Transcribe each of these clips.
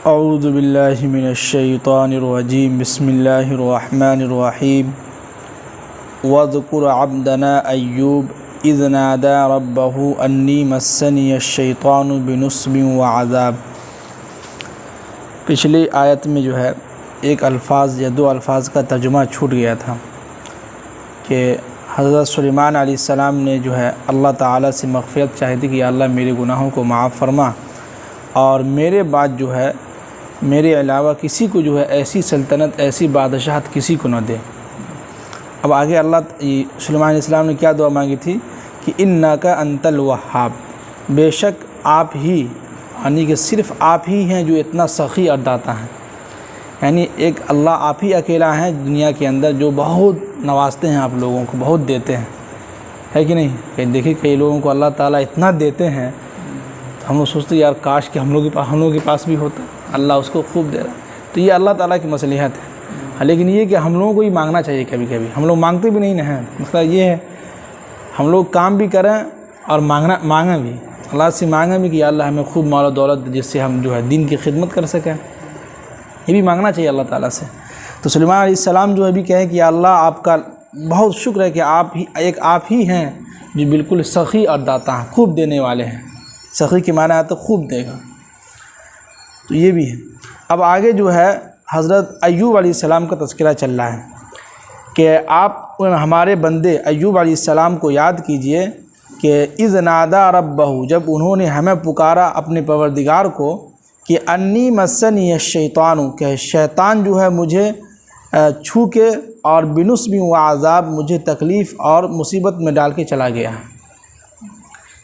औज़ु बिल्लाहि मिनश्शैतानिर्रजीम बिस्मिल्लाहिर्रहमानिर्रहीम वज़्कुर अब्दना अय्यूब इज़ नादा रब्बहु अन्नी मस्सनियश्शैतानु बिनुस्बिन व अज़ाब। पिछली आयत में जो है एक अल्फाज या दो अल्फाज का तर्जुमा छूट गया था कि हज़रत सुलेमान अलैहिस्सलाम ने जो है अल्लाह ताला से मग़फ़िरत चाही थी कि या अल्लाह मेरे गुनाहों को माफ़ फरमा और मेरे बाद जो है मेरे अलावा किसी को जो है ऐसी सल्तनत ऐसी बादशाहत किसी को न दे। अब आगे अल्लाह सुलेमान अलैहिस्सलाम ने क्या दुआ मांगी थी कि इन्नका अंतल वहाब, बेशक आप ही यानी कि सिर्फ़ आप ही हैं जो इतना सख़ी और दाता हैं। यानी एक अल्लाह आप ही अकेला है दुनिया के अंदर जो बहुत नवाजते हैं, आप लोगों को बहुत देते हैं, है कि नहीं। कहीं देखिए कई लोगों को अल्लाह ताला इतना देते हैं तो हम लोग सोचते यार काश कि हम लोगों के पास भी होता। अल्लाह उसको खूब दे रहा है, तो ये अल्लाह ताला की मसलिहत है। लेकिन ये कि हम लोगों को ही मांगना चाहिए। कभी कभी हम लोग मांगते भी नहीं हैं, मतलब ये है हम लोग काम भी करें और मांगा भी, अल्लाह से मांगा भी कि अल्लाह हमें खूब माल और दौलत जिससे हम जो है दीन की खिदमत कर सकें, ये भी मांगना चाहिए अल्लाह ताला से। तो सुलेमान अलैहिस्सलाम जो है भी कहें कि अल्लाह आपका बहुत शुक्र है कि आप ही हैं जो बिल्कुल सख़ी और दाता हैं, खूब देने वाले हैं। सख़ी के माना है तो खूब देगा, तो ये भी है। अब आगे जो है हज़रत अय्यूब अलैहिस्सलाम का तज़किरा चल रहा है कि आप हमारे बंदे अय्यूब अलैहिस्सलाम को याद कीजिए कि इज़ नादा रब्बहु, जब उन्होंने हमें पुकारा अपने परवरदिगार को कि अन्नी मस्सनी शैतानु, कि शैतान जो है मुझे छू के और बिनुस्बिन व अज़ाब, मुझे तकलीफ़ और मुसीबत में डाल के चला गया है।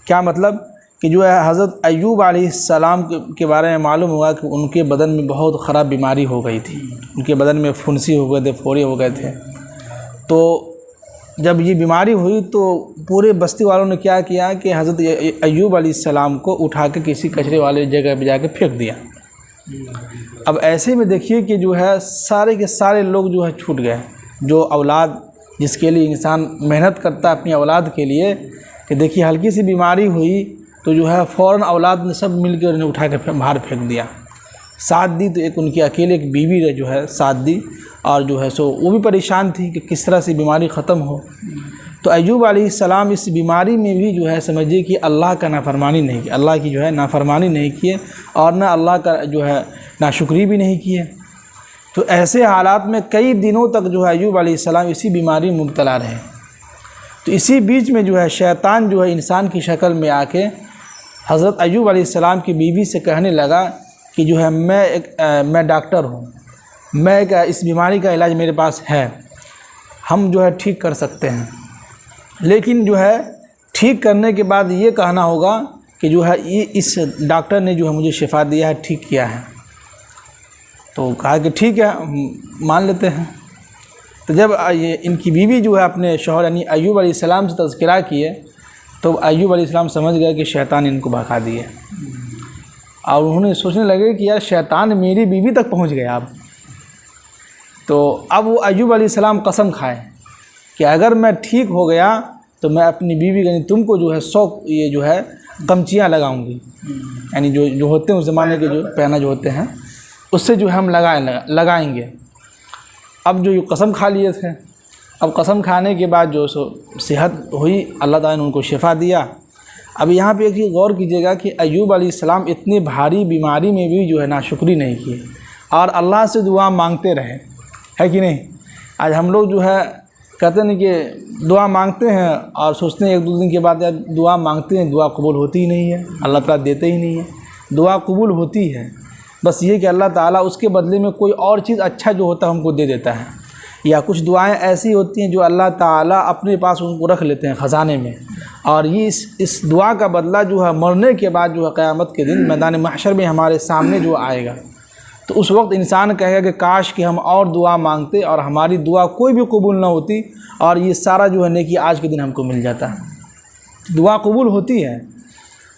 क्या मतलब कि जो है हज़रत अय्यूब अलैहिस्सलाम के बारे में मालूम हुआ कि उनके बदन में बहुत ख़राब बीमारी हो गई थी, उनके बदन में फुंसी हो गए थे, फोड़े हो गए थे। तो जब ये बीमारी हुई तो पूरे बस्ती वालों ने क्या किया कि हज़रत अय्यूब अलैहिस्सलाम को उठा के किसी कचरे वाले जगह पे जाके फेंक दिया। अब ऐसे में देखिए कि जो है सारे के सारे लोग जो है छूट गए। जो औलाद जिसके लिए इंसान मेहनत करता है अपनी औलाद के लिए, कि देखिए हल्की सी बीमारी हुई तो जो है फ़ौरन औलाद ने सब मिल कर उन्हें उठा के बाहर फेंक दिया। साथ दी तो एक उनकी अकेले एक बीवी ने जो है साथ दी, और जो है सो वो भी परेशान थी कि किस तरह से बीमारी ख़त्म हो। तो अय्यूब अलैहिस्सलाम इस बीमारी में भी जो है समझिए कि अल्लाह का नाफरमानी नहीं की, अल्लाह की जो है नाफरमानी नहीं किए और न अल्लाह का जो है नाशुक्री भी नहीं किए। तो ऐसे हालात में कई दिनों तक जो है अय्यूब अलैहिस्सलाम इसी बीमारी में मुब्तला रहे। तो इसी बीच में जो है शैतान जो है इंसान की शक्ल में आके हज़रत अय्यूब अलैहिस्सलाम की बीवी से कहने लगा कि जो है मैं डॉक्टर हूँ, मैं इस बीमारी का इलाज मेरे पास है, हम जो है ठीक कर सकते हैं, लेकिन जो है ठीक करने के बाद ये कहना होगा कि जो है ये इस डॉक्टर ने जो है मुझे शिफा दिया है, ठीक किया है। तो कहा कि ठीक है मान लेते हैं। तो जब ये इनकी बीवी जो है अपने शौहर यानी अय्यूब अलैहिस्सलाम से तज़किरा किए तो अय्यूब अलैहिस्सलाम समझ गए कि शैतान इनको भगा दिए, और उन्होंने सोचने लगे कि यार शैतान मेरी बीवी तक पहुंच गया। अब तो अब वो अय्यूब अलैहिस्सलाम कसम खाए कि अगर मैं ठीक हो गया तो मैं अपनी बीवी यानी तुमको जो है 100 ये जो है कमचियाँ लगाऊंगी, यानी जो होते हैं उस ज़माने के जो पहना जो होते हैं उससे जो है हम लगाएंगे। अब जो कसम खा लिए थे, अब कसम खाने के बाद जो सो सेहत हुई, अल्लाह ताला ने उनको शिफा दिया। अब यहाँ पे एक गौर कीजिएगा कि अय्यूब अलैहिस्सलाम इतनी भारी बीमारी में भी जो है नाशुक्री नहीं की और अल्लाह से दुआ मांगते रहे, है कि नहीं। आज हम लोग जो है कहते हैं कि दुआ मांगते हैं और सोचते हैं एक दो दिन के बाद यार दुआ मांगते हैं, दुआ कबूल होती ही नहीं है, अल्लाह ताला देते ही नहीं है। दुआ कबूल होती है, बस ये कि अल्लाह ताला उसके बदले में कोई और चीज़ अच्छा जो होता है हमको दे देता है, या कुछ दुआएं ऐसी होती हैं जो अल्लाह ताला अपने पास उनको रख लेते हैं ख़जाने में, और ये इस दुआ का बदला जो है मरने के बाद जो है क़यामत के दिन मैदान महशर में हमारे सामने जो आएगा। तो उस वक्त इंसान कहेगा कि काश कि हम और दुआ मांगते और हमारी दुआ कोई भी कबूल ना होती और ये सारा जो है नेकी आज के दिन हमको मिल जाता। दुआ कबूल होती है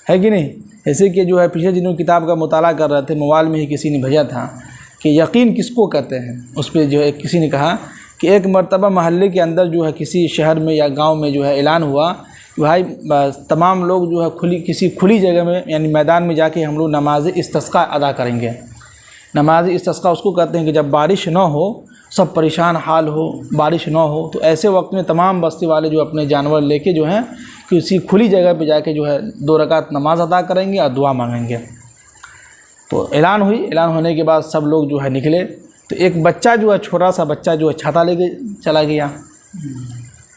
कि नहीं। जैसे कि जो है पिछले दिनों किताब का मुताला कर रहे थे, मोबाइल में ही किसी ने भेजा था कि यकीन किसको कहते हैं। उस पर जो है किसी ने कहा कि एक मरतबा महल्ले के अंदर जो है किसी शहर में या गांव में जो है ऐलान हुआ कि भाई तमाम लोग जो है किसी खुली जगह में यानी मैदान में जाके हम लोग नमाज इस्तिस्का अदा करेंगे। नमाज इस्तिस्का उसको कहते हैं कि जब बारिश ना हो, सब परेशान हाल हो, बारिश ना हो, तो ऐसे वक्त में तमाम बस्ती वाले जो अपने जानवर लेके जो हैं किसी खुली जगह पे जाके जो है 2 रकात नमाज अदा करेंगे और दुआ मांगेंगे। तो ऐलान हुई, ऐलान होने के बाद सब लोग जो है निकले। तो एक बच्चा जो है, छोटा सा बच्चा जो है छाता लेके चला गया।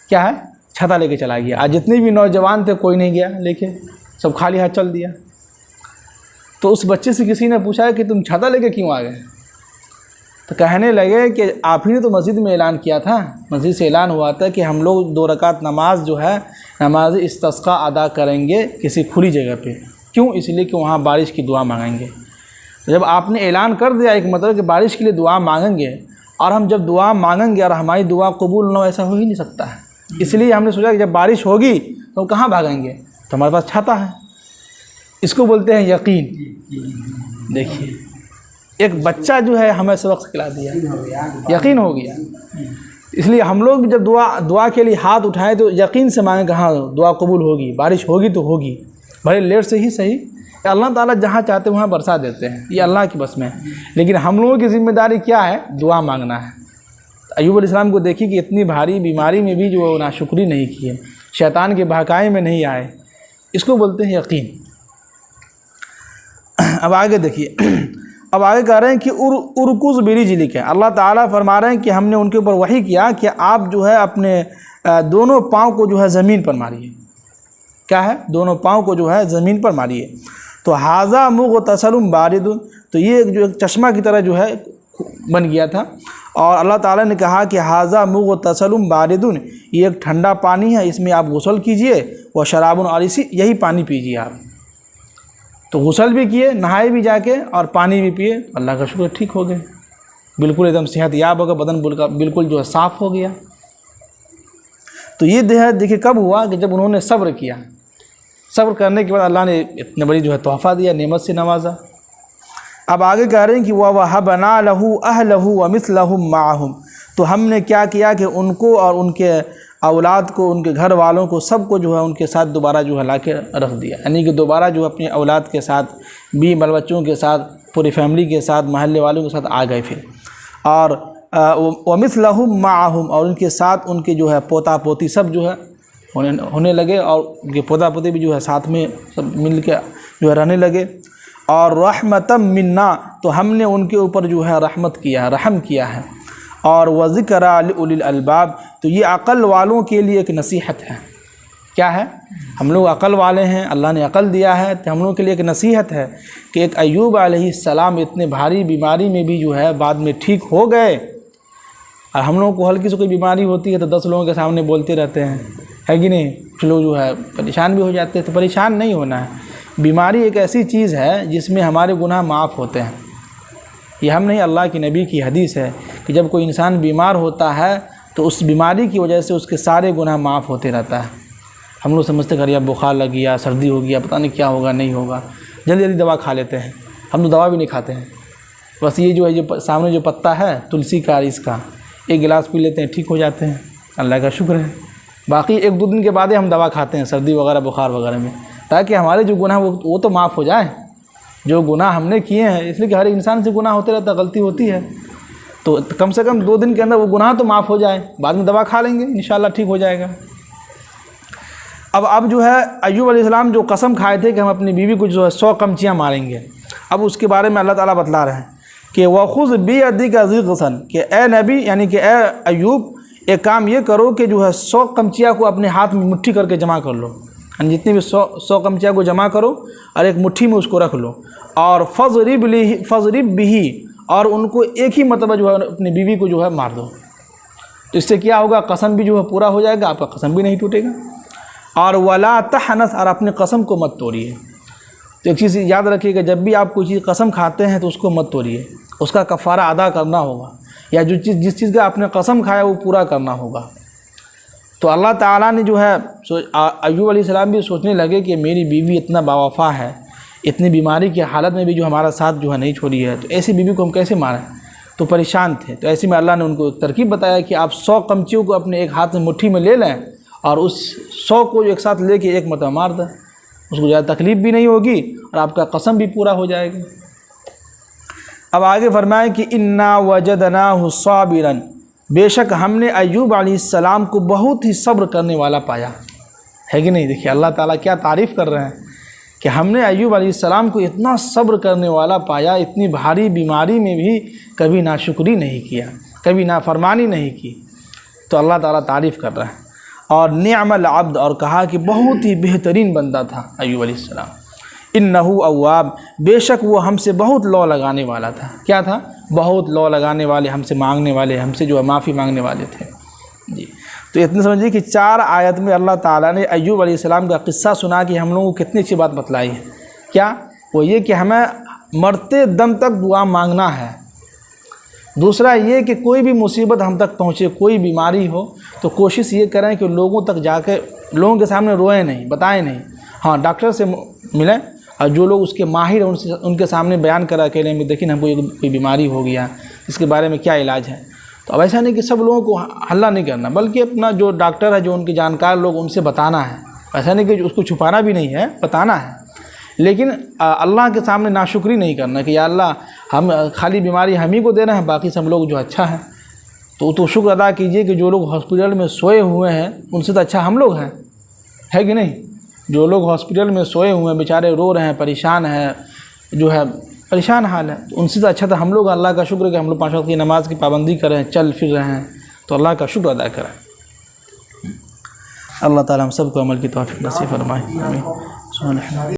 क्या है? छाता लेके चला गया। आज जितने भी नौजवान थे कोई नहीं गया लेके, सब खाली हाथ चल दिया। तो उस बच्चे से किसी ने पूछा कि तुम छाता लेके क्यों आ गए? तो कहने लगे कि आप ही ने तो मस्जिद में ऐलान किया था, मस्जिद से ऐलान हुआ था कि हम लोग 2 रकात नमाज जो है नमाज इस्तिस्का अदा करेंगे किसी खुली जगह पे। क्यों? इसलिए कि वहाँ बारिश की दुआ मांगेंगे। तो जब आपने ऐलान कर दिया, एक मतलब कि बारिश के लिए दुआ मांगेंगे, और हम जब दुआ मांगेंगे और हमारी दुआ कबूल ना, ऐसा हो ही नहीं सकता है। इसलिए हमने सोचा कि जब बारिश होगी तो कहाँ भागेंगे, तो हमारे पास छाता है। इसको बोलते हैं यकीन। देखिए, एक बच्चा जो है हमें सबक सिखला दिया, यकीन हो गया। इसलिए हम लोग जब दुआ के लिए हाथ उठाएं तो यकीन से मांगें कि हाँ दुआ कबूल होगी, बारिश होगी तो होगी, भले लेट से ही सही। अल्लाह ताला जहाँ चाहते वहाँ बरसा देते हैं, ये अल्लाह की बस में है। लेकिन हम लोगों की ज़िम्मेदारी क्या है? दुआ मांगना है। अय्यूब अलैहिस्सलाम को देखी कि इतनी भारी बीमारी में भी जो नाशुक्री नहीं किए, शैतान के बहकाए में नहीं आए, इसको बोलते हैं यकीन। अब आगे देखिए, अब आगे कह रहे हैं कि उरकुज़ बिरिजलिक है। अल्लाह ताला फरमा रहे हैं कि हमने उनके ऊपर वही किया कि आप जो है अपने दोनों पाँव को जो है ज़मीन पर मारिए। क्या है? दोनों पाँव को जो है ज़मीन पर मारिए। तो हाज़ा मुग़तसलुम बारिदुन, तो ये जो एक चश्मा की तरह जो है बन गया था। और अल्लाह ताला ने कहा कि हाज़ा मुग़तसलुम बारिदुन, ये एक ठंडा पानी है, इसमें आप गुस्ल कीजिए, व शराबुन, और यही पानी पीजिए आप। तो गुस्ल भी किए, नहाए भी जाके, और पानी भी पिए। अल्लाह का शुक्र, ठीक हो गए, बिल्कुल एकदम सेहतयाब हो गया, बदन बिल्कुल जो है साफ़ हो गया। तो ये देखिए कब हुआ कि जब उन्होंने सब्र किया। सब्र करने के बाद अल्लाह ने इतनी बड़ी जो है तोहफ़ा दिया, नेमत से नवाजा। अब आगे कह रहे हैं कि वहबना लहू अहलहू व मिस्लहुम माअहुम, तो हमने क्या किया कि उनको और उनके औलाद को, उनके घर वालों को, सबको जो है उनके साथ दोबारा जो है ला के रख दिया। यानी कि दोबारा जो अपनी औलाद के साथ, बीवी बाल बच्चों के साथ, पूरी फैमिली के साथ, महल्ले वालों के साथ आ गए फिर। और व मिस्लहुम माअहुम, और उनके साथ उनके जो है पोता पोती सब जो है होने लगे, और उनके पोता पोती भी जो है साथ में सब मिल के जो है रहने लगे। और रहमतम मिन्ना, तो हमने उनके ऊपर जो है रहमत किया है, रहम किया है। और वज़िक्रा लिउलिल अलबाब, तो ये अक़ल वालों के लिए एक नसीहत है। क्या है? हम लोग अक़ल वाले हैं, अल्लाह ने अक़ल दिया है, तो हम लोगों के लिए एक नसीहत है कि एक अय्यूब अलैहिस्सलाम इतने भारी बीमारी में भी जो है बाद में ठीक हो गए। और हम लोगों को हल्की से कोई बीमारी होती है तो 10 लोगों के सामने बोलते रहते हैं, है कि नहीं? कुछ लोग जो है परेशान भी हो जाते हैं। तो परेशान नहीं होना है। बीमारी एक ऐसी चीज़ है जिसमें हमारे गुनाह माफ़ होते हैं। ये हम नहीं, अल्लाह की नबी की हदीस है कि जब कोई इंसान बीमार होता है तो उस बीमारी की वजह से उसके सारे गुनाह माफ़ होते रहता है। हम लोग समझते करिए बुखार लग गया, सर्दी हो गया, पता नहीं क्या होगा, नहीं होगा, जल्दी जल्दी दवा खा लेते हैं। हम तो दवा भी नहीं खाते हैं, बस ये जो है जो सामने जो पत्ता है तुलसी का, इसका एक गिलास पी लेते हैं, ठीक हो जाते हैं, अल्लाह का शुक्र है। बाकी 1-2 दिन के बाद ही हम दवा खाते हैं सर्दी वगैरह, बुखार वगैरह में, ताकि हमारे जो गुनाह वो तो माफ़ हो जाए, जो गुनाह हमने किए हैं। इसलिए कि हर इंसान से गुनाह होते रहता, गलती होती है, तो कम से कम 2 दिन के अंदर वो गुनाह तो माफ़ हो जाए, बाद में दवा खा लेंगे, इंशाल्लाह ठीक हो जाएगा। अब जो है अय्यूब अलैहिस्सलाम जो कसम खाए थे कि हम अपनी बीवी को जो है 100 कमचियाँ मारेंगे, अब उसके बारे में अल्लाह ताला बतला रहे हैं कि वख़ुज़ बियदिका ज़िग़सन, कि ए नबी, यानी कि ए अय्यूब, एक काम ये करो कि जो है 100 कमचियाँ को अपने हाथ में मुट्ठी करके जमा कर लो। यानी जितनी भी 100 कमचियाँ को जमा करो और एक मुट्ठी में उसको रख लो। और फ़ज़रिब बिही, और उनको एक ही मतलब जो है अपनी बीवी को जो है मार दो। तो इससे क्या होगा? कसम भी जो है पूरा हो जाएगा, आपका कसम भी नहीं टूटेगा। और वला तहनस, और अपने कसम को मत तोड़िए। तो एक चीज़ याद रखिएगा, जब भी आप कोई चीज़ कसम खाते हैं तो उसको मत तोड़िए, उसका कफ़ारा अदा करना होगा, या जिस चीज़ का आपने कसम खाया वो पूरा करना होगा। तो अल्लाह ताला ने जो है अय्यूब अलैहिस्सलाम भी सोचने लगे कि मेरी बीवी इतना बावफ़ा है, इतनी बीमारी की हालत में भी जो हमारा साथ जो है नहीं छोड़ी है, तो ऐसी बीवी को हम कैसे मारें? तो परेशान थे। तो ऐसे में अल्लाह ने उनको एक तरकीब बताया कि आप 100 कमचियों को अपने एक हाथ में मुट्ठी में ले लें और उस 100 को एक साथ लेके एक मरतबा मार दें, उसको ज़्यादा तकलीफ़ भी नहीं होगी और आपका कसम भी पूरा हो जाएगा। अब आगे फरमाए कि इन्ना वजदनाहु साबिरन, बेशक हमने अय्यूब अलैहिस्सलाम को बहुत ही सब्र करने वाला पाया, है कि नहीं। देखिए अल्लाह ताला क्या तारीफ़ कर रहे हैं कि हमने अय्यूब अलैहिस्सलाम को इतना सब्र करने वाला पाया, इतनी भारी बीमारी में भी कभी नाशुक्री नहीं किया, कभी नाफरमानी नहीं की। तो अल्लाह ताला तारीफ़ कर रहा है। और निअमल अब्द, और कहा कि बहुत ही बेहतरीन बंदा था अय्यूब अलैहिस्सलाम। इन्नहु अव्वाब, बेशक वो हमसे बहुत लौ लगाने वाला था। क्या था? बहुत लौ लगाने वाले, हमसे मांगने वाले, हमसे जो है माफ़ी मांगने वाले थे जी। तो इतने समझिए कि 4 आयत में अल्लाह ताला ने अय्यूब अलैहिस्सलाम का किस्सा सुना कि हम लोगों को कितनी अच्छी बात बतलाई है। क्या? वो ये कि हमें मरते दम तक दुआ मांगना है। दूसरा ये कि कोई भी मुसीबत हम तक पहुँचे, कोई बीमारी हो, तो कोशिश ये करें कि लोगों तक जाकर, लोगों के सामने रोएं नहीं, बताएं नहीं। हाँ, डॉक्टर से मिलें, और जो लोग उसके माहिर हैं उनसे, उनके सामने बयान करा अकेले में, देखिए हमको कोई बीमारी हो गया, इसके बारे में क्या इलाज है। तो अब ऐसा नहीं कि सब लोगों को हल्ला नहीं करना, बल्कि अपना जो डॉक्टर है, जो उनके जानकार लोग, उनसे बताना है। ऐसा नहीं कि उसको छुपाना भी नहीं है, बताना है। लेकिन अल्लाह के सामने नाशुक्री नहीं करना कि या अल्लाह हम खाली बीमारी हम ही को दे रहे हैं, बाकी सब लोग जो अच्छा है। तो शुक्र अदा कीजिए कि जो लोग हॉस्पिटल में सोए हुए हैं उनसे तो अच्छा हम लोग हैं, है कि नहीं। जो लोग हॉस्पिटल में सोए हुए हैं, बेचारे रो रहे हैं, परेशान हैं, जो है परेशान हाल है, तो उनसे तो अच्छा था हम लोग। अल्लाह का शुक्र है कि हम लोग 5 वक्त की नमाज़ की पाबंदी कर रहे हैं, चल फिर रहे हैं, तो अल्लाह का शुक्र अदा करें। अल्लाह ताला हम सबको अमल की तौफीक नसीब फरमाए। आमीन।